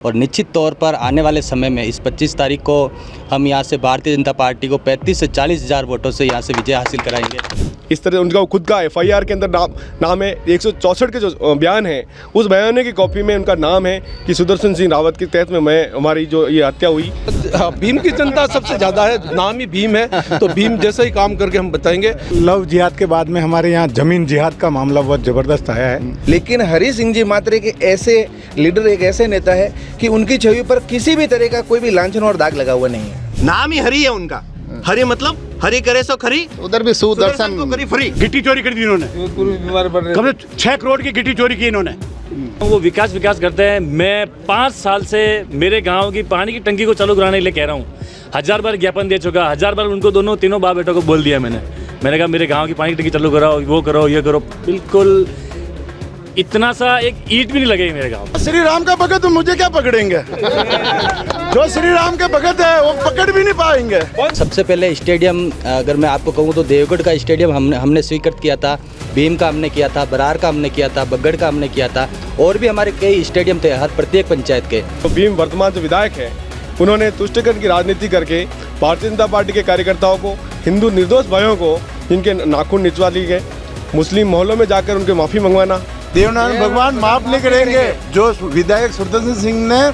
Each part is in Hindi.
और निश्चित तौर पर आने वाले समय में इस 25 तारीख को हम यहाँ से भारतीय जनता पार्टी को 35 से 40 हज़ार वोटों से यहाँ से विजय हासिल कराएंगे। इस तरह उनका खुद का FIR के अंदर नाम है 164 के जो बयान है, उस बयान की कॉपी में उनका नाम है कि सुदर्शन सिंह रावत के तहत में हमारी जो ये हत्या हुई। भीम की जनता सबसे ज़्यादा है, नाम ही भीम है, तो भीम जैसा ही काम करके हम बताएंगे। लव जिहाद के बाद में हमारे यहाँ जमीन जिहाद का मामला बहुत ज़बरदस्त आया है। लेकिन हरी सिंह जी मात्रे के ऐसे लीडर, एक ऐसे नेता है कि उनकी छवि पर किसी भी तरह का कोई भी लांछन और दाग लगा हुआ नहीं है। नाम ही हरी है उनका। हरी मतलब हरी करे सो खरी, उधर भी सुदर्शन को करी फ्री। गिट्टी चोरी कर दी इन्होंने, कम से 6 करोड़ की गिट्टी चोरी की इन्होंने। वो विकास करते हैं। मैं 5 साल से मेरे गांव की पानी की टंकी को चालू कराने के लिए कह रहा हूँ। 1000 बार ज्ञापन दे चुका, 1000 बार उनको तीनों बाप बेटों को बोल दिया मैंने कहा मेरे गांव की पानी की टंकी चालू कराओ, वो करो, ये करो। बिल्कुल इतना सा एक ईंट भी नहीं लगेगी मेरे गांव। श्री राम का भगत, तो मुझे क्या पकड़ेंगे? जो श्री राम के भगत है वो पकड़ भी नहीं पाएंगे। सबसे पहले स्टेडियम अगर मैं आपको कहूँ तो देवगढ़ का स्टेडियम हमने स्वीकृत किया था, भीम का हमने किया था, बरार का हमने किया था, बगड़ का हमने किया था, और भी हमारे कई स्टेडियम थे हर प्रत्येक पंचायत के। तो भीम वर्तमान जो विधायक है, उन्होंने तुष्टिकरण की राजनीति करके भारतीय जनता पार्टी के कार्यकर्ताओं को, हिंदू निर्दोष भाइयों को जिनके नाखून निचवा लिए गए, मुस्लिम मोहल्लों में जाकर उनके माफ़ी मंगवाना। देवनारायण भगवान माफ नहीं करेंगे। जो विधायक सुदर्शन सिंह ने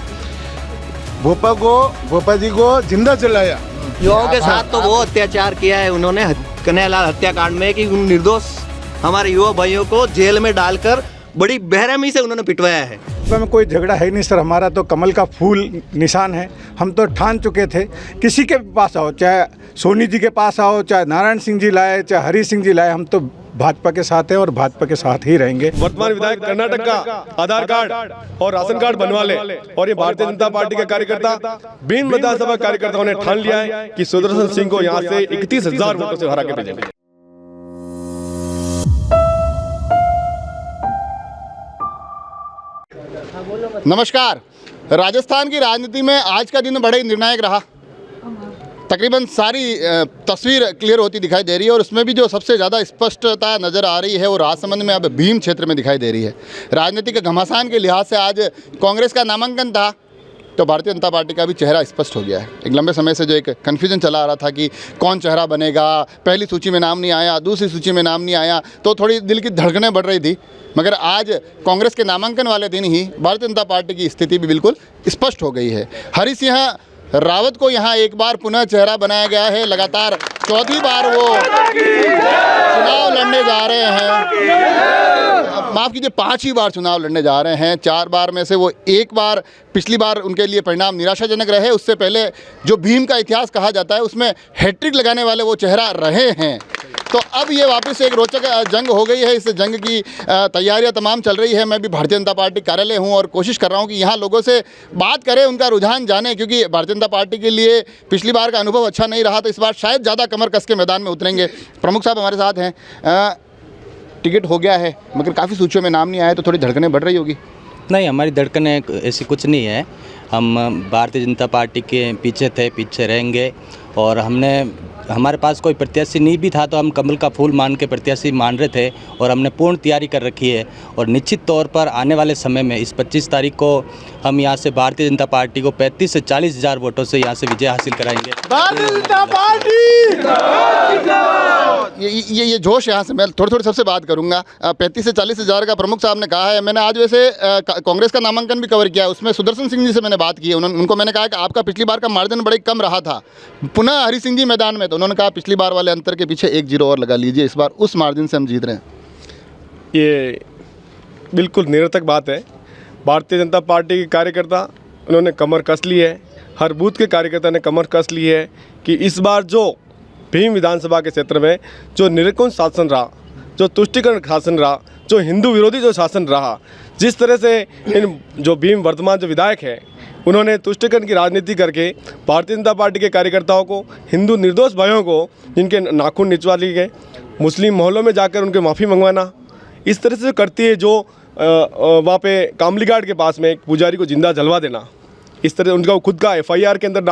भोपा जी को जिंदा जलाया, युवाओं के साथ तो वो अत्याचार किया है उन्होंने कन्हैयालाल हत्याकांड में, कि उन निर्दोष हमारे युवा भाइयों को जेल में डालकर बड़ी बेरहमी से उन्होंने पिटवाया है। में कोई झगड़ा है नहीं सर, हमारा तो कमल का फूल निशान है। हम तो ठान चुके थे, किसी के पास आओ, चाहे सोनी जी के पास आओ, चाहे नारायण सिंह जी लाए, चाहे हरी सिंह जी लाए, हम तो भाजपा के साथ हैं और भाजपा के साथ ही रहेंगे। वर्तमान विधायक कर्नाटक का आधार कार्ड और राशन कार्ड बनवा ले, और ये भारतीय जनता पार्टी के कार्यकर्ता भीम विधानसभा कार्यकर्ताओं ने ठान लिया है कि सुदर्शन सिंह को यहाँ से 31,000 वोटों से हरा के भेजेंगे। नमस्कार। राजस्थान की राजनीति में आज का दिन बड़ा ही निर्णायक रहा। तकरीबन सारी तस्वीर क्लियर होती दिखाई दे रही है, और उसमें भी जो सबसे ज़्यादा स्पष्टता नज़र आ रही है वो राजसमंद में अब भीम क्षेत्र में दिखाई दे रही है। राजनीति के घमासान के लिहाज से आज कांग्रेस का नामांकन था, तो भारतीय जनता पार्टी का भी चेहरा स्पष्ट हो गया है। एक लंबे समय से जो एक कन्फ्यूजन चला आ रहा था कि कौन चेहरा बनेगा, पहली सूची में नाम नहीं आया, दूसरी सूची में नाम नहीं आया, तो थोड़ी दिल की धड़कनें बढ़ रही थी। मगर आज कांग्रेस के नामांकन वाले दिन ही भारतीय जनता पार्टी की स्थिति भी बिल्कुल स्पष्ट हो गई है। हरी सिंह रावत को यहाँ एक बार पुनः चेहरा बनाया गया है। लगातार चौथी बार वो चुनाव लड़ने जा रहे हैं, माफ़ कीजिए 5 बार चुनाव लड़ने जा रहे हैं। 4 बार में से वो एक बार, पिछली बार उनके लिए परिणाम निराशाजनक रहे। उससे पहले जो भीम का इतिहास कहा जाता है उसमें हैट्रिक लगाने वाले वो चेहरा रहे हैं। तो अब ये वापस एक रोचक जंग हो गई है। इस जंग की तैयारियां तमाम चल रही है। मैं भी भारतीय जनता पार्टी कार्यालय हूं और कोशिश कर रहा हूं कि यहाँ लोगों से बात करें, उनका रुझान जाने, क्योंकि भारतीय जनता पार्टी के लिए पिछली बार का अनुभव अच्छा नहीं रहा, तो इस बार शायद ज़्यादा कमर कस के मैदान में उतरेंगे। प्रमुख साहब हमारे साथ हैं। टिकट हो गया है मगर काफ़ी सूचियों में नाम नहीं आया, तो थोड़ी धड़कनें बढ़ रही होगी? नहीं, हमारी धड़कनें ऐसी कुछ नहीं है। हम भारतीय जनता पार्टी के पीछे थे, पीछे रहेंगे, और हमारे पास कोई प्रत्याशी नहीं भी था तो हम कमल का फूल मान के प्रत्याशी मान रहे थे, और हमने पूर्ण तैयारी कर रखी है। और निश्चित तौर पर आने वाले समय में इस 25 तारीख को हम यहाँ से भारतीय जनता पार्टी को 35 से 40 हज़ार वोटों से यहाँ से विजय हासिल कराएंगे। भारतीय जनता पार्टी ये जोश यहाँ से मैं थोड़ी सबसे बात करूँगा। 35 से 40 हज़ार का प्रमुख साहब ने कहा है। मैंने आज वैसे कांग्रेस का नामांकन भी कवर किया, उसमें सुदर्शन सिंह जी से मैंने बात की है। उनको मैंने कहा कि आपका पिछली बार का मार्जिन बड़े कम रहा था, पुनः हरी सिंह जी मैदान में, तो उन्होंने कहा पिछली बार वाले अंतर के पीछे 1-0 और लगा लीजिए, इस बार उस मार्जिन से हम जीत रहे हैं। ये बिल्कुल निरर्थक बात है। भारतीय जनता पार्टी के कार्यकर्ता उन्होंने कमर कस ली है, हर बूथ के कार्यकर्ता ने कमर कस ली है कि इस बार जो भीम विधानसभा के क्षेत्र में जो निरंकुश शासन रहा, जो तुष्टिकरण शासन रहा, जो हिंदू विरोधी जो शासन रहा, जिस तरह से इन जो भीम वर्तमान जो विधायक है उन्होंने तुष्टिकरण की राजनीति करके भारतीय जनता पार्टी के कार्यकर्ताओं को, हिंदू निर्दोष भाइयों को जिनके नाखून निचवा लिए गए, मुस्लिम मोहल्लों में जाकर उनके माफ़ी मंगवाना, इस तरह से करती है। जो वहाँ पे कामली घाट के पास में एक पुजारी को जिंदा जलवा देना, इस तरह उनका खुद का FIR के अंदर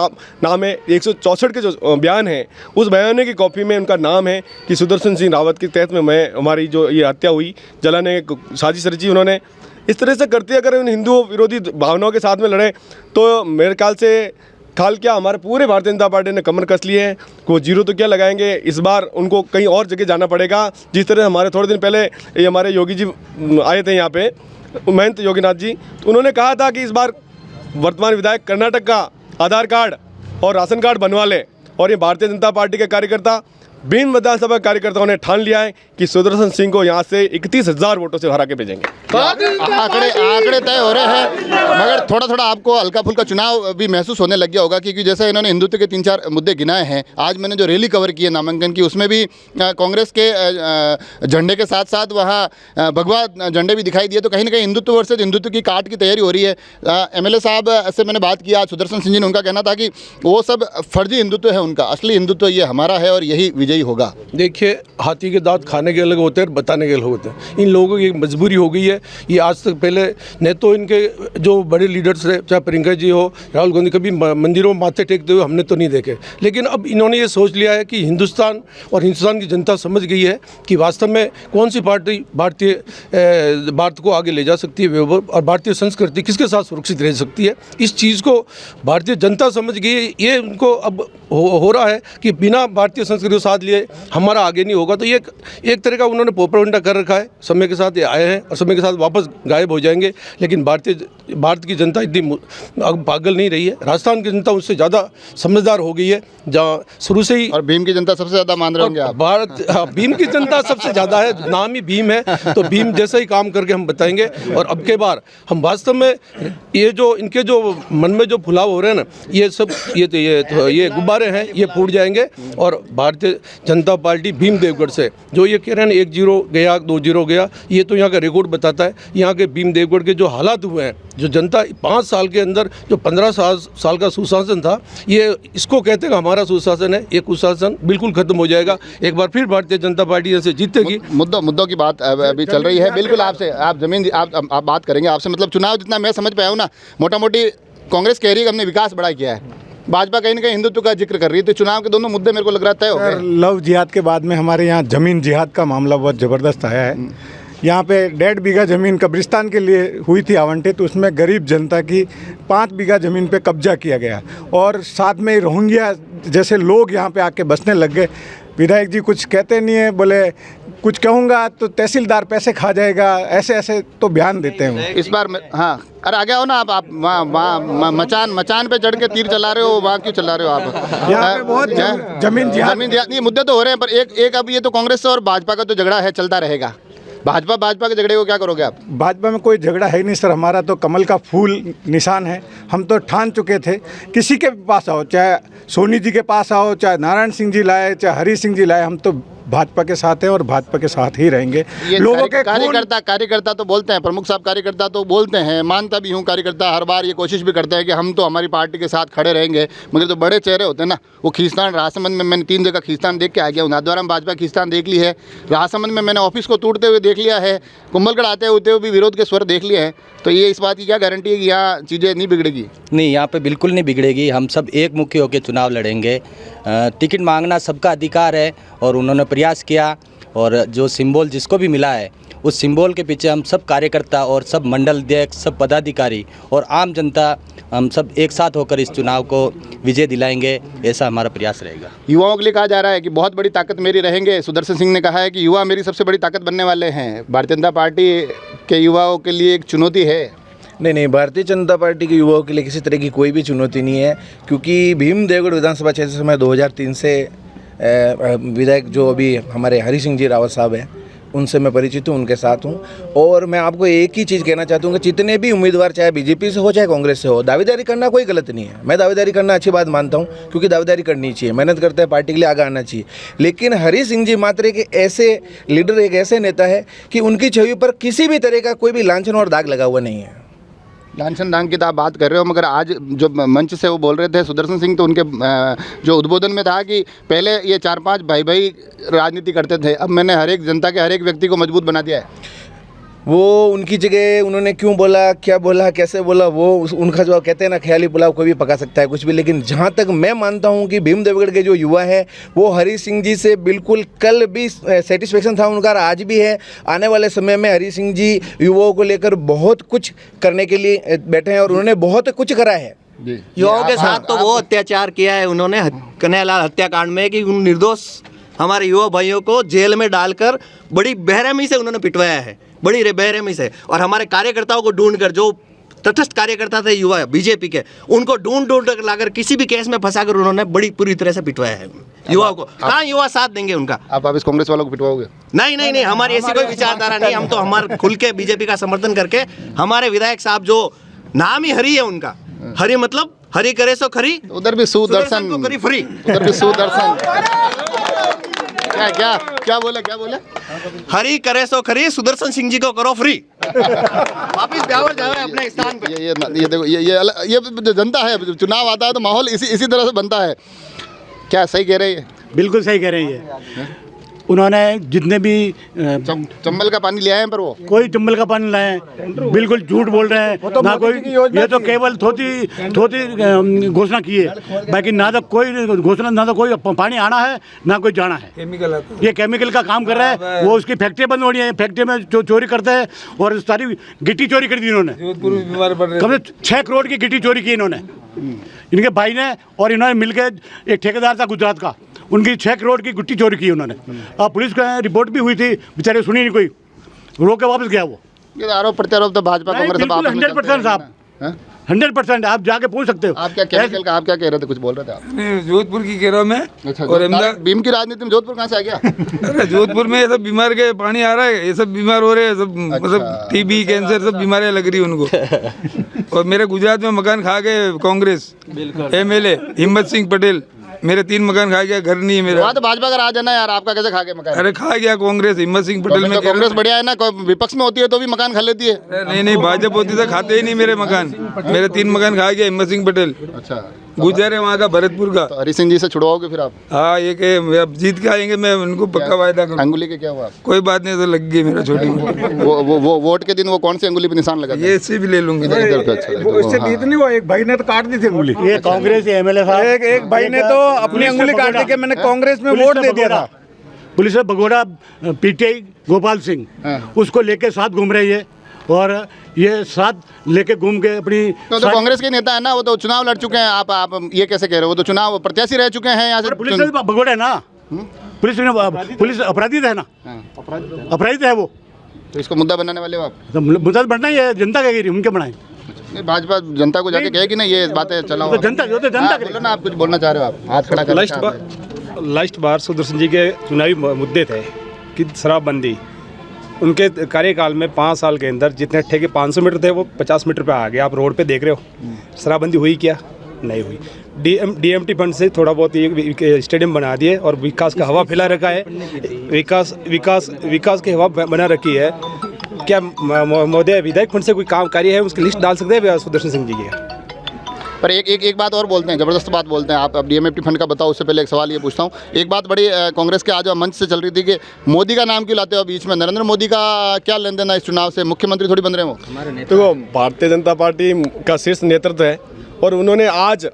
नाम है 164 के जो बयान है, उस बयान की कॉपी में उनका नाम है कि सुदर्शन सिंह रावत के तहत में हमारी जो ये हत्या हुई, जलाने की साजिश रची उन्होंने। इस तरह से करती है। अगर इन हिंदू विरोधी भावनाओं के साथ में लड़े तो मेरे ख्याल से क्या हमारे पूरे भारतीय जनता पार्टी ने कमर कस ली है। वो जीरो तो क्या लगाएंगे, इस बार उनको कहीं और जगह जाना पड़ेगा। जिस तरह हमारे थोड़े दिन पहले ये हमारे योगी जी आए थे यहाँ पे, महंत योगीनाथ जी, तो उन्होंने कहा था कि इस बार वर्तमान विधायक कर्नाटक का आधार कार्ड और राशन कार्ड बनवा लें। और ये भारतीय जनता पार्टी के कार्यकर्ता, भीम विधानसभा कार्यकर्ताओं ने ठान लिया है कि सुदर्शन सिंह को यहाँ से 31,000 वोटों से हरा के भेजेंगे। आंकड़े तय हो रहे हैं, मगर थोड़ा थोड़ा आपको हल्का फुल्का चुनाव भी महसूस होने लग गया होगा, क्योंकि जैसे इन्होंने हिंदुत्व के 3-4 मुद्दे गिनाए हैं। आज मैंने जो रैली कवर की है नामांकन की, उसमें भी कांग्रेस के झंडे के साथ साथ वहाँ भगवा झंडे भी दिखाई दिए। तो कहीं ना कहीं हिंदुत्व वर्सेज हिंदुत्व की काट की तैयारी हो रही है। MLA साहब से मैंने बात किया, सुदर्शन सिंह जी ने, उनका कहना था कि वो सब फर्जी हिंदुत्व है, उनका असली हिंदुत्व ये हमारा है और यही विजयी होगा। देखिए, हाथी के दांत खाने के अलग होते हैं और बताने के अलग होते हैं। इन लोगों की एक मजबूरी हो गई है। ये आज तक पहले न तो इनके जो बड़े लीडर्स रहे, चाहे प्रियंका जी हो, राहुल गांधी, कभी मंदिरों में माथे टेकते हुए हमने तो नहीं देखे। लेकिन अब इन्होंने ये सोच लिया है कि हिंदुस्तान और हिंदुस्तान की जनता समझ गई है कि वास्तव में कौन सी पार्टी भारत को आगे ले जा सकती है और भारतीय संस्कृति किसके साथ सुरक्षित रह सकती है। इस चीज़ को भारतीय जनता समझ गई है। ये उनको अब हो रहा है कि बिना भारतीय संस्कृति को साथ लिए हमारा आगे नहीं होगा। तो ये एक तरह का उन्होंने प्रोपेगेंडा कर रखा है। समय के साथ ये आए हैं और समय के साथ वापस गायब हो जाएंगे। लेकिन भारत की जनता इतनी पागल नहीं रही है। राजस्थान की जनता उससे ज़्यादा समझदार हो गई है, जहाँ शुरू से ही। और भीम की जनता सबसे ज़्यादा मान रहे होंगे आप। भीम की जनता सबसे ज़्यादा है, नाम ही भीम है, तो भीम जैसा ही काम करके हम बताएंगे। और अब के बार हम वास्तव में ये जो इनके जो मन में जो फुलाव हो रहे हैं ना, ये सब ये गुब्बारे हैं, ये फूट जाएंगे। और भारतीय जनता पार्टी भीम देवगढ़ से जो ये कह रहे हैं 1-0 गया, 2-0 गया, ये तो यहाँ का रिकॉर्ड बताता है। यहाँ के भीम देवगढ़ के जो हालात हुए हैं, जो जनता 5 साल के अंदर जो 15 साल का सुशासन था, ये इसको कहते हैं हमारा सुशासन है। ये कुशासन बिल्कुल खत्म हो जाएगा। एक बार फिर भारतीय जनता पार्टी जैसे जीतेगी। मुद्दों की बात अभी चल रही है। बिल्कुल आपसे आप बात करेंगे आपसे। मतलब चुनाव जितना मैं समझ पाया हूँ ना, मोटा मोटी कांग्रेस कह रही है कि हमने विकास बड़ा किया है, भाजपा कहीं ना कहीं हिंदुत्व का जिक्र कर रही है। तो चुनाव के दोनों मुद्दे मेरे को लग रहा तय हो गए। लव जिहाद के बाद में हमारे यहाँ ज़मीन जिहाद का मामला बहुत ज़बरदस्त आया है। यहाँ पे 1.5 बीघा ज़मीन कब्रिस्तान के लिए हुई थी आवंटित, तो उसमें गरीब जनता की 5 बीघा ज़मीन पे कब्जा किया गया और साथ में रोहिंग्या जैसे लोग यहाँ पे आके बसने लग गए। विधायक जी कुछ कहते नहीं है, बोले कुछ कहूँगा तो तहसीलदार पैसे खा जाएगा, ऐसे तो बयान देते हैं। इस बार हाँ, अरे आगे आओ ना आप वहाँ मचान पे चढ़ के तीर चला रहे हो, वहाँ क्यों चला रहे हो आप? यहाँ पे बहुत जमीन जिहाद ये मुद्दे तो हो रहे हैं, पर एक अब ये तो कांग्रेस और भाजपा का तो झगड़ा है, चलता रहेगा। भाजपा के झगड़े को क्या करोगे आप? भाजपा में कोई झगड़ा है नहीं सर, हमारा तो कमल का फूल निशान है। हम तो ठान चुके थे, किसी के पास आओ, चाहे सोनी जी के पास आओ, चाहे नारायण सिंह जी लाए, चाहे हरी सिंह जी लाए, हम तो भाजपा के साथ हैं और भाजपा के साथ ही रहेंगे। लोगों के कार्यकर्ता तो बोलते हैं, प्रमुख साहब कार्यकर्ता तो बोलते हैं, मानता भी हूँ, कार्यकर्ता हर बार ये कोशिश भी करते हैं कि हम तो हमारी पार्टी के साथ खड़े रहेंगे, मगर तो बड़े चेहरे होते हैं ना, वो खींचतान राजसमंद में मैंने 3 जगह खींचतान देख के आ गया हूँ। नाथद्वारा में भाजपा खींचतान देख ली है, राजसमंद में मैंने ऑफिस को टूटते हुए देख लिया है, कुंभलगढ़ आते हुए भी विरोध के स्वर देख लिए हैं। तो ये इस बात की क्या गारंटी है कि यहाँ चीज़ें नहीं बिगड़ेगी? नहीं, यहाँ पे बिल्कुल नहीं बिगड़ेगी। हम सब एक मुखी होकर चुनाव लड़ेंगे। टिकट मांगना सबका अधिकार है और उन्होंने प्रयास किया, और जो सिंबल जिसको भी मिला है उस सिंबल के पीछे हम सब कार्यकर्ता और सब मंडल अध्यक्ष, सब पदाधिकारी और आम जनता, हम सब एक साथ होकर इस चुनाव को विजय दिलाएंगे, ऐसा हमारा प्रयास रहेगा। युवाओं के लिए कहा जा रहा है कि बहुत बड़ी ताकत मेरी रहेंगे। सुदर्शन सिंह ने कहा है कि युवा मेरी सबसे बड़ी ताकत बनने वाले हैं। भारतीय जनता पार्टी के युवाओं के लिए एक चुनौती है? नहीं, भारतीय जनता पार्टी के युवाओं के लिए किसी तरह की कोई भी चुनौती नहीं है, क्योंकि भीम देवगढ़ विधानसभा क्षेत्र से मैं 2003 से विधायक जो अभी हमारे हरी सिंह जी रावत साहब हैं, उनसे मैं परिचित हूँ, उनके साथ हूँ। और मैं आपको एक ही चीज़ कहना चाहता हूँ कि जितने भी उम्मीदवार, चाहे बीजेपी से हो चाहे कांग्रेस से हो, दावेदारी करना कोई गलत नहीं है। मैं दावेदारी करना अच्छी बात मानता हूँ, क्योंकि दावेदारी करनी चाहिए, मेहनत करते हैं, पार्टी के लिए आगे आना चाहिए। लेकिन हरी सिंह जी मात्र एक ऐसे लीडर, एक ऐसे नेता है कि उनकी छवि पर किसी भी तरह का कोई भी लांछन और दाग लगा हुआ नहीं है। लांछन दांग की तो आप बात कर रहे हो, मगर आज जो मंच से वो बोल रहे थे सुदर्शन सिंह, तो उनके जो उद्बोधन में था कि पहले ये 4-5 भाई राजनीति करते थे, अब मैंने हर एक जनता के हर एक व्यक्ति को मजबूत बना दिया है। वो उनकी जगह उन्होंने क्यों बोला, क्या बोला, कैसे बोला, वो उनका जो कहते हैं ना ख्याली पुलाव कोई भी पका सकता है कुछ भी। लेकिन जहाँ तक मैं मानता हूँ कि भीम देवगढ़ के जो युवा है वो हरी सिंह जी से बिल्कुल कल भी सेटिस्फेक्शन था उनका, आज भी है। आने वाले समय में हरी सिंह जी युवाओं को लेकर बहुत कुछ करने के लिए बैठे हैं और उन्होंने बहुत कुछ करा है। युवाओं के साथ तो वो अत्याचार किया है उन्होंने कन्हैयालाल हत्याकांड में कि उन निर्दोष हमारे युवा भाइयों को जेल में डालकर बड़ी बेरहमी से उन्होंने पिटवाया है, बड़ी बेरहमी से। और हमारे कार्यकर्ताओं को ढूंढ कर, जो तटस्थ कार्यकर्ता थे युवा बीजेपी के, उनको ढूंढ कर लाकर किसी भी केस में फंसाकर उन्होंने बड़ी पूरी तरह से पिटवाया है युवाओं को। कहाँ युवा साथ देंगे उनका? आप इस कांग्रेस वालों को पिटवाओगे? नहीं, हमारी ऐसी कोई विचारधारा नहीं। हम तो हमारे खुल के बीजेपी का समर्थन करके, हमारे विधायक साहब जो नाम ही हरी है उनका, हरी मतलब हरी करे सो खरी, उधर भी सुदर्शन को करी फ्री। उधर भी सुदर्शन क्या बोले हरी करे सो खरी, सुदर्शन सिंह जी को करो फ्री। वापिस ब्यावर जावे अपने स्थान पे। ये देखो, ये जनता है, चुनाव आता है तो माहौल इसी तरह से बनता है। क्या सही कह रहे हैं? बिल्कुल सही कह रही है। उन्होंने जितने भी चंबल का पानी ले आए हैं, पर वो कोई चंबल का पानी लाए, बिल्कुल झूठ बोल रहे हैं। तो ना कोई, ये तो केवल थोड़ी घोषणा की है, बाकी ना तो कोई घोषणा, ना तो कोई पानी आना है, ना कोई जाना है। ये केमिकल का काम कर रहा है। वो उसकी फैक्ट्री बंद हो रही है, फैक्ट्री में जो चोरी करते हैं, और सारी गिट्टी चोरी कर दी इन्होंने। कम से 6 करोड़ की गिट्टी चोरी की इन्होंने, इनके भाई ने, और इन्होंने मिलकर, एक ठेकेदार था गुजरात का, उनकी 6 करोड़ की गुट्टी चोरी की उन्होंने। अब पुलिस का रिपोर्ट भी हुई थी, बेचारे सुनी नहीं कोई, रोक के वापस गया वो। ये आरोप प्रत्यारोप तो भाजपा कांग्रेस 100% साहब, 100% आप जाके पूछ सकते हो। आप क्या केमिकल का, आप क्या कह रहे थे? कुछ बोल रहे थे आप? जोधपुर की कह रहा हूँ मैं। अच्छा, और अहमदाबाद भीम की राजनीति में जोधपुर कहाँ से आ गया? अरे जोधपुर में ये सब बीमार के पानी आ रहा है, ये सब बीमार हो रहे हैं सब, मतलब टीबी, कैंसर, सब बीमारियां लग रही है उनको। और मेरे गुजरात में मकान खा गए कांग्रेस MLA हिम्मत सिंह पटेल, मेरे 3 मकान खा गया, घर नहीं है मेरा। तो भाजपा का राज है ना यार, आपका कैसे खा गया मकान? अरे खा गया कांग्रेस, हिम्मत सिंह पटेल में। कांग्रेस बढ़िया है ना, विपक्ष में होती है तो भी मकान खा लेती है। नहीं, भाजपा होती तो खाते ही नहीं मेरे मकान। मेरे 3 मकान खा गया हिम्मत सिंह पटेल। अच्छा, गुजर है वहाँ का, भरतपुर का। तो हरी सिंह जी से छुड़वाओगे फिर आप? हाँ, ये के अब जीत के आएंगे, मैं उनको पक्का वायदा करूँ। अंगुली के क्या हुआ? कोई बात नहीं, तो लग गई मेरा छोटी मोटी। वो वोट के दिन वो कौन सी अंगुली पे निशान लगा? ये इससे भी ले लूंगी। इससे बीत नहीं हुआ, एक भाई ने तो काट दी थी अंगुली। ये कांग्रेस MLA साहब, एक भाई ने तो अपनी अंगुली काट दी कि मैंने कांग्रेस में वोट दे दिया था। पुलिस ने भगोड़ा PTI गोपाल सिंह, उसको लेके साथ घूम रही है, और ये साथ लेके घूम के अपनी। तो कांग्रेस के नेता है ना, वो तो चुनाव लड़ चुके हैं। आप ये कैसे कह रहे हो? वो तो चुनाव प्रत्याशी रह चुके हैं यहाँ से। पुलिस ने भगोड़ा है ना, पुलिस अपराधी है ना, अपराधी है वो। तो इसको मुद्दा बनाने वाले हो आप? तो मुद्दा बनना ही है, जनता कहेगी, उनके बनाए। भाजपा जनता को जाके कहेगी ना ये बातें चलाओ। तो जनता बोलो ना, आप कुछ बोलना चाह रहे हो? आप हाथ खड़ा कर। लास्ट बार सुदर्शन जी के चुनावी मुद्दे थे कि शराबबंदी, उनके कार्यकाल में 5 साल के अंदर जितने ठेके 500 मीटर थे वो 50 मीटर पे आ गए। आप रोड पे देख रहे हो, शराबबंदी हुई क्या? नहीं हुई। DMT फंड से थोड़ा बहुत ये स्टेडियम बना दिए और विकास का हवा फैला रखा है। विकास की हवा बना रखी है। क्या महोदय विधायक फंड से कोई काम कार्य है, उसकी लिस्ट डाल सकते हैं सुदर्शन सिंह जी की? पर एक बात और बोलते हैं, ज़बरदस्त बात बोलते हैं आप। अब DMFT फंड का बताओ, उससे पहले एक सवाल ये पूछता हूँ। एक बात बड़ी कांग्रेस के आज मंच से चल रही थी कि मोदी का नाम क्यों लाते हो बीच में? नरेंद्र मोदी का क्या लेन देन है इस चुनाव से? मुख्यमंत्री थोड़ी बन रहे हो वो। तो भारतीय जनता पार्टी का शीर्ष नेतृत्व है, और उन्होंने आज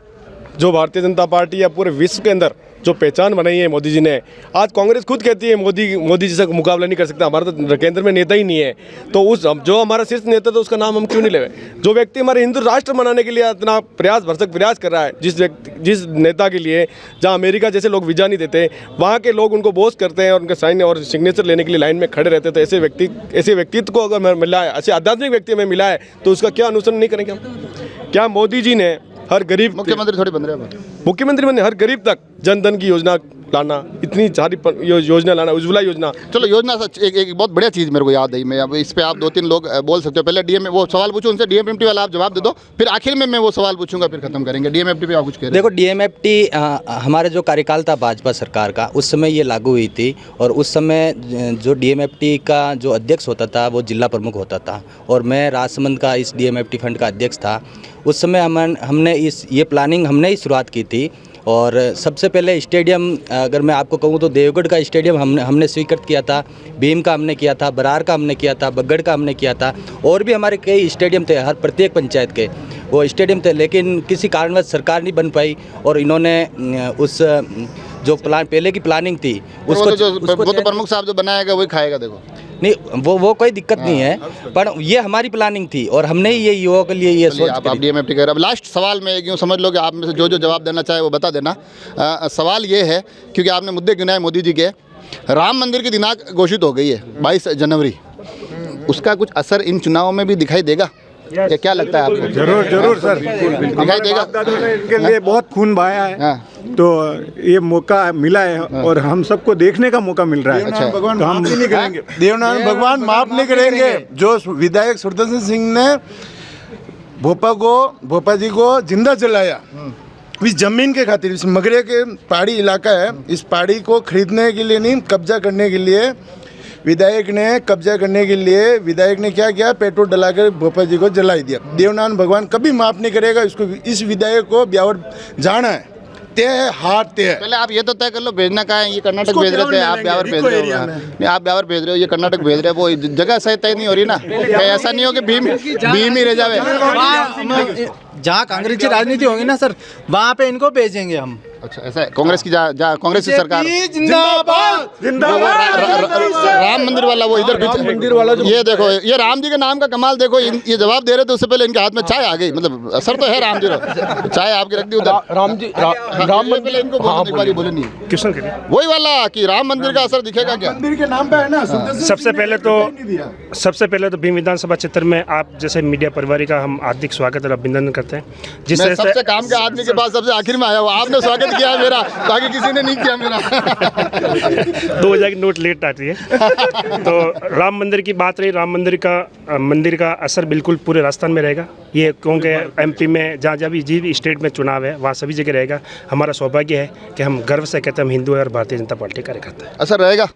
जो भारतीय जनता पार्टी या पूरे विश्व के अंदर जो पहचान बनाई है मोदी जी ने, आज कांग्रेस खुद कहती है मोदी जी से मुकाबला नहीं कर सकता, हमारा तो केंद्र में नेता ही नहीं है। तो उस जो हमारा शीर्ष नेता था उसका नाम हम क्यों नहीं ले? जो व्यक्ति हमारे हिंदू राष्ट्र बनाने के लिए इतना भरसक प्रयास कर रहा है, जिस नेता के लिए जहाँ अमेरिका जैसे लोग वीजा नहीं देते, वहाँ के लोग उनको बोस करते हैं और उनके साइन और सिग्नेचर लेने के लिए लाइन में खड़े रहते थे, ऐसे व्यक्तित्व को अगर मिला है, ऐसे आध्यात्मिक व्यक्ति में मिला है, तो उसका क्या अनुसरण नहीं करेंगे हम? क्या मोदी जी ने हर गरीब, मुख्यमंत्री थोड़ी बन रहे हैं, मुख्यमंत्री बने हर गरीब तक जन धन की योजना लाना, इतनी सारी योजना लाना, उज्ज्वला योजना। चलो योजना एक बहुत बढ़िया चीज़ मेरे को याद आई। मैं अब इस पे आप 2-3 लोग बोल सकते हो। पहले वो सवाल पूछो उनसे, DMFT वाला आप जवाब दे दो, फिर आखिर में मैं वो सवाल पूछूंगा, फिर खत्म करेंगे। DMFT पे आप कुछ कह रहे? देखो, DMFT हमारे जो कार्यकाल था भाजपा सरकार का, उस समय ये लागू हुई थी, और उस समय जो DMFT का जो अध्यक्ष होता था वो जिला प्रमुख होता था, और मैं राजसमंद का इस DMFT फंड का अध्यक्ष था। उस समय हमने ये प्लानिंग हमने ही शुरुआत की थी और सबसे पहले स्टेडियम अगर मैं आपको कहूँ तो देवगढ़ का स्टेडियम हमने स्वीकृत किया था, भीम का हमने किया था, बरार का हमने किया था, बगड़ का हमने किया था, और भी हमारे कई स्टेडियम थे, हर प्रत्येक पंचायत के वो स्टेडियम थे, लेकिन किसी कारणवश सरकार नहीं बन पाई और इन्होंने उस जो प्लान पहले की प्लानिंग थी उसको वो तो प्रमुख साहब जो बनाएगा वही खाएगा। देखो नहीं वो कोई दिक्कत नहीं है, पर ये हमारी प्लानिंग थी और हमने ही ये युवाओं के लिए ये सोच आप DMFT कह रहे हैं। अब लास्ट सवाल में यूँ समझ लो कि आप में से जो जवाब देना चाहे वो बता देना। सवाल ये है, क्योंकि आपने मुद्दे गिनाए मोदी जी के, राम मंदिर की दिनांक घोषित हो गई है 22 जनवरी, उसका कुछ असर इन चुनावों में भी दिखाई देगा या क्या लगता है आपको? जरूर सर, दिखाई देगा। इनके लिए बहुत खून बहाया है, तो ये मौका मिला है और हम सबको देखने का मौका मिल रहा है। अच्छा। भगवान माफ नहीं करेंगे, देवनारायण भगवान माफ नहीं करेंगे। जो विधायक सुदर्शन सिंह ने भोपा जी को जिंदा जलाया इस जमीन के खातिर, इस मगरे के पहाड़ी इलाका है, इस पहाड़ी को खरीदने के लिए नहीं, कब्जा करने के लिए विधायक ने क्या किया, पेट्रोल डलाकर भोपा जी को जलाई दिया। देवनारायण भगवान कभी माफ नहीं करेगा इसको। इस विधायक को ब्यावर जाना है, तय है, हार तय है। पहले आप ये तो तय कर लो भेजना कहाँ है। ये कर्नाटक भेज रहे थे, आप ब्यावर भेज रहे हो। नहीं, आप ब्यावर भेज रहे हो, ये कर्नाटक भेज रहे हो, वो जगह सही तय नहीं हो रही ना। ऐसा नहीं हो कि भीम ही रह जावे। जहाँ कांग्रेस की राजनीति होगी ना सर, वहाँ पे इनको भेजेंगे हम। अच्छा, ऐसा है। कांग्रेस की कांग्रेस की सरकार जिंदाबाद राम मंदिर वाला वो इधर मंदिर वाला ये देखो, ये राम जी के नाम का कमाल देखो। ये जवाब दे रहे थे, उससे पहले इनके हाथ में चाय आ गई। मतलब असर तो है राम जी को, चाय आपकी रख दी उधर। राम मंदिर इनको बोले नहीं क्वेश्चन करिए वही वाला कि राम मंदिर का असर दिखेगा क्या? मंदिर के नाम पे है ना। सबसे पहले तो भीम विधानसभा क्षेत्र में आप जैसे मीडिया परिवार का हम हार्दिक स्वागत और अभिनंदन करते हैं। जिस तरह सबसे काम के आदमी के पास सबसे आखिर में आया हुआ, आपने स्वागत किया मेरा, बाकी किसी ने नहीं किया मेरा। 2000 की नोट लेट आती है। तो राम मंदिर की बात रही, राम मंदिर का असर बिल्कुल पूरे राजस्थान में रहेगा। ये क्योंकि MP में जहाँ भी जिस स्टेट में चुनाव है वहाँ सभी जगह रहेगा। हमारा सौभाग्य है कि हम गर्व से कहते हैं हम हिंदू है और भारतीय जनता पार्टी कार्यकर्ता है। असर रहेगा,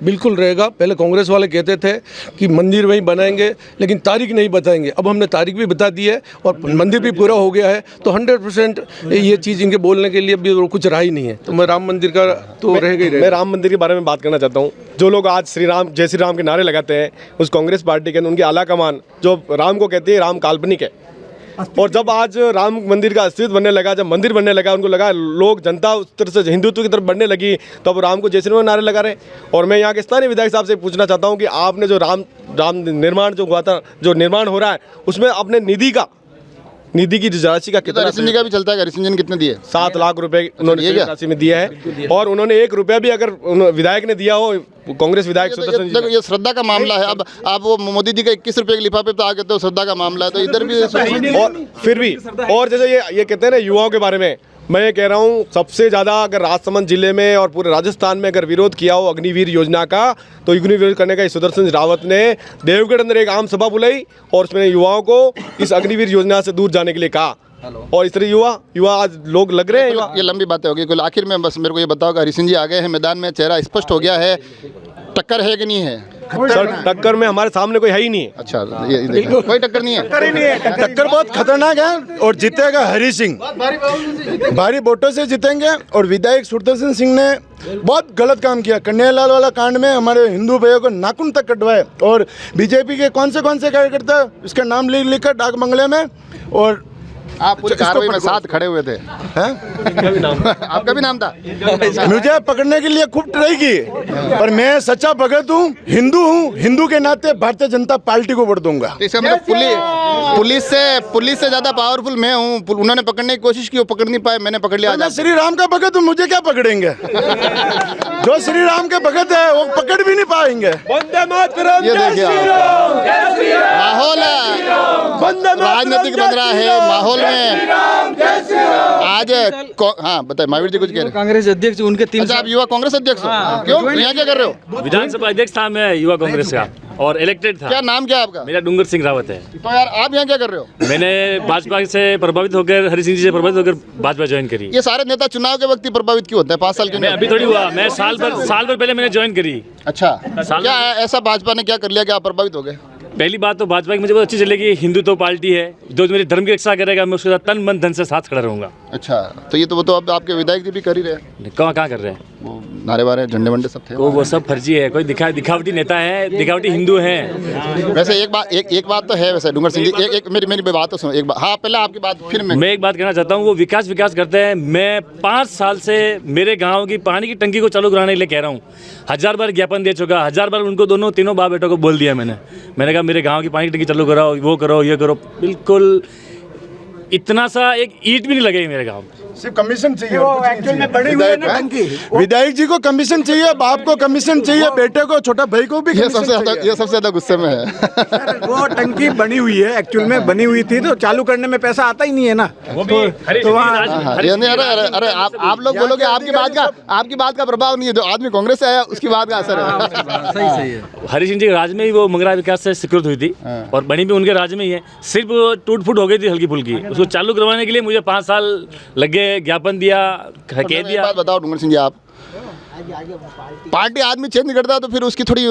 बिल्कुल रहेगा। पहले कांग्रेस वाले कहते थे कि मंदिर वहीं बनाएंगे, लेकिन तारीख नहीं बताएंगे। अब हमने तारीख भी बता दी है और मंदिर भी पूरा हो गया है, तो 100% ये चीज़ इनके बोलने के लिए भी कुछ रहा ही नहीं है। तो मैं राम मंदिर का तो रहेगा ही रहेगा। मैं राम मंदिर के बारे में बात करना चाहता हूँ। जो लोग आज जय श्री राम के नारे लगाते हैं, उस कांग्रेस पार्टी के अंदर उनकी आला कमान जो राम को कहती है राम काल्पनिक है, और जब आज राम मंदिर का अस्तित्व बनने लगा, जब मंदिर बनने लगा, उनको लगा लोग जनता उस तरह से हिंदुत्व की तरफ बढ़ने लगी, तो अब राम को जय श्री राम नारे लगा रहे। और मैं यहाँ के स्थानीय विधायक साहब से पूछना चाहता हूँ कि आपने जो राम निर्माण जो हुआ था, जो निर्माण हो रहा है, उसमें अपने निधि की राशि का कितना? हरिसिंह जी का भी चलता है। हरिसिंह जी ने कितने दिए? 7 लाख रुपए उन्होंने राशि में दिया है, और उन्होंने 1 रुपया भी अगर विधायक ने दिया हो, कांग्रेस विधायक सुदर्शन जी, देखो ये श्रद्धा का मामला है। अब आप वो मोदी जी का 21 रुपये के लिफाफे तो आ कहते हो श्रद्धा का मामला है, तो इधर भी और फिर भी और जैसे ये कहते हैं ना युवाओं के बारे में, मैं ये कह रहा हूँ सबसे ज़्यादा अगर राजसमंद जिले में और पूरे राजस्थान में अगर विरोध किया हो अग्निवीर योजना का, तो अग्निवीर करने का सुदर्शन रावत ने देवगढ़ अंदर एक आम सभा बुलाई और उसमें युवाओं को इस अग्निवीर योजना से दूर जाने के लिए कहा। और इस तरह युवा आज लोग लग रहे हैं। ये लंबी बातें होगी, कुल आखिर में बस मेरे को ये बताओ कि हरिसिंह जी आ गए हैं मैदान में, चेहरा स्पष्ट हो गया है, टक्कर है कि नहीं है? सर टक्कर में हमारे सामने कोई है ही नहीं है। अच्छा, ये कोई टक्कर नहीं है। टक्कर बहुत खतरनाक है और जीतेगा हरि सिंह, भारी वोटों से जीतेंगे। और विधायक सुदर्शन सिंह ने बहुत गलत काम किया। कन्हैयालाल वाला कांड में हमारे हिंदू भाइयों को नाखून तक कटवाए, और बीजेपी के कौन से कार्यकर्ता इसका नाम लिख कर डाक बंगले में, और आप पूरी कार्रवाई में साथ खड़े हुए थे। आपका भी नाम था। मुझे पकड़ने के लिए खूब ट्राई की, पर मैं सच्चा भगत हूँ, हिंदू के नाते भारतीय जनता पार्टी को वोट दूंगा। इसका मतलब पुलिस से ज्यादा पावरफुल मैं हूँ। उन्होंने पकड़ने की कोशिश की, वो पकड़ नहीं पाए, मैंने पकड़ लिया। मैं श्री राम का भगत हूँ, मुझे क्या पकड़ेंगे? जो श्री राम के भगत है वो पकड़ भी नहीं पाएंगे। ये देखिए माहौल राजनीतिक बन रहा है, माहौल में आज हाँ बताए महावीर जी कुछ कह रहे हैं। कांग्रेस अध्यक्ष उनके 3 अच्छा, आप युवा कांग्रेस अध्यक्ष हो? क्यों यहाँ क्या कर रहे हो? विधानसभा अध्यक्ष था मैं युवा कांग्रेस का और इलेक्टेड था। क्या नाम क्या आपका? मेरा डूंगर सिंह रावत है। तो यार आप यहाँ क्या कर रहे हो? मैंने भाजपा से प्रभावित होकर, हरि सिंह जी से प्रभावित होकर भाजपा ज्वाइन करी। ये सारे नेता चुनाव के वक्त ही प्रभावित क्यों होते हैं? 5 साल के मैं अभी थोड़ी हुआ, मैं साल भर पहले मैंने ज्वाइन करी। अच्छा, क्या ऐसा भाजपा ने क्या कर लिया कि आप प्रभावित हो गए? पहली बात तो भाजपा की मुझे बहुत अच्छी चलेगी, हिंदुत्व पार्टी है, जो मेरे धर्म की रक्षा करेगा मैं उसके साथ तन मन धन से साथ खड़ा रहूँगा। अच्छा, तो ये तो वो तो अब आपके विधायक जी भी कर ही रहे हैं, कहाँ कर रहे हैं वो नारे वारे झंडे वंडे सब थे। वो सब फर्जी है, कोई दिखावटी नेता है, दिखावटी हिंदू हैं। वैसे एक बात तो है, वैसे डूंगर सिंह जी, एक मेरी बात तो सुनो, एक बात, हाँ पहले आपकी बात फिर मैं एक बात कहना चाहता हूँ, वो विकास करते हैं। मैं 5 साल से मेरे गांव की पानी की टंकी को चालू कराने के लिए कह रहा हूँ, 1000 बार ज्ञापन दे चुका, 1000 बार उनको तीनों बाप बेटों को बोल दिया मैंने कहा मेरे गांव की पानी की टंकी चालू कराओ, वो करो, ये करो। बिल्कुल इतना सा एक ईंट भी नहीं लगे मेरे गांव में। सिर्फ कमीशन चाहिए, एक्चुअल में बड़ी हुई है ना टंकी। विधायक जी को कमीशन चाहिए, बाप को कमीशन चाहिए, बेटे को, छोटा भाई को भी। ये सबसे ज्यादा गुस्से में है। वो टंकी बनी हुई है, एक्चुअल में बनी हुई थी, तो चालू करने में पैसा आता ही नहीं है ना। अरे आप लोग बोलोगे आपकी बात का प्रभाव नहीं है, जो आदमी कांग्रेस से आया उसकी बात का असर है। सही है। हरी सिंह जी के राज में ही वो मंगरा विकास से स्वीकृत हुई थी और बनी भी उनके राज में ही है, सिर्फ टूट फूट हो गई थी हल्की फुल्की। उसको चालू करवाने के लिए मुझे 5 साल लग गए, ज्ञापन दिया, कह दिया। बात बताओ डूंगर सिंह जी, आप पार्टी आदमी चेंज नहीं करता तो फिर उसकी थोड़ी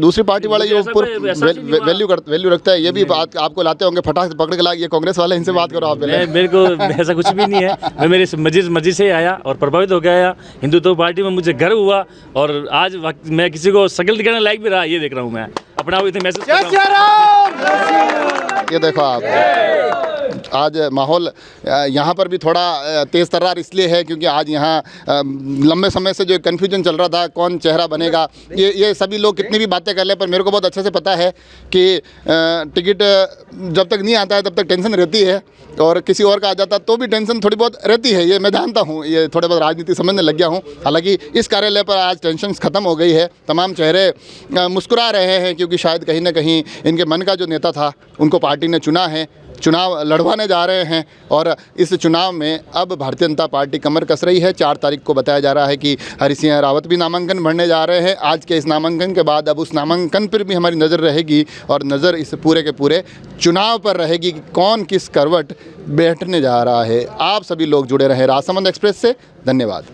दूसरी पार्टी वाले वैल्यू रखता है, ये भी बात आपको लाते होंगे फटाक से पकड़ के ला, ये कांग्रेस वाले, इनसे बात करो आप। मेरे को ऐसा कुछ भी नहीं है, मैं मेरी मर्जी से आया और प्रभावित हो गया आया। हिंदुत्व पार्टी में मुझे गर्व हुआ और आज मैं किसी को शकल दिखाने लायक भी रहा, ये देख रहा हूँ मैं अपना मैसेज। ये देखो आप, आज माहौल यहाँ पर भी थोड़ा तेज़ तर्रार इसलिए है क्योंकि आज यहाँ लंबे समय से जो कन्फ्यूजन चल रहा था कौन चेहरा बनेगा, ये सभी लोग कितनी भी बातें कर ले, पर मेरे को बहुत अच्छे से पता है कि टिकट जब तक नहीं आता है तब तक टेंशन रहती है, और किसी और का आ जाता तो भी टेंशन थोड़ी बहुत रहती है, ये मैं जानता हूँ, ये थोड़े बहुत राजनीति समझने लग गया हूँ। हालांकि इस कार्यालय पर आज टेंशन ख़त्म हो गई है, तमाम चेहरे मुस्कुरा रहे हैं क्योंकि शायद कहीं ना कहीं इनके मन का जो नेता था उनको पार्टी ने चुना है, चुनाव लड़वाने जा रहे हैं और इस चुनाव में अब भारतीय जनता पार्टी कमर कस रही है। 4 तारीख को बताया जा रहा है कि हरि सिंह रावत भी नामांकन भरने जा रहे हैं। आज के इस नामांकन के बाद अब उस नामांकन पर भी हमारी नज़र रहेगी और नज़र इस पूरे के पूरे चुनाव पर रहेगी कि कौन किस करवट बैठने जा रहा है। आप सभी लोग जुड़े रहे राजसमंद एक्सप्रेस से, धन्यवाद।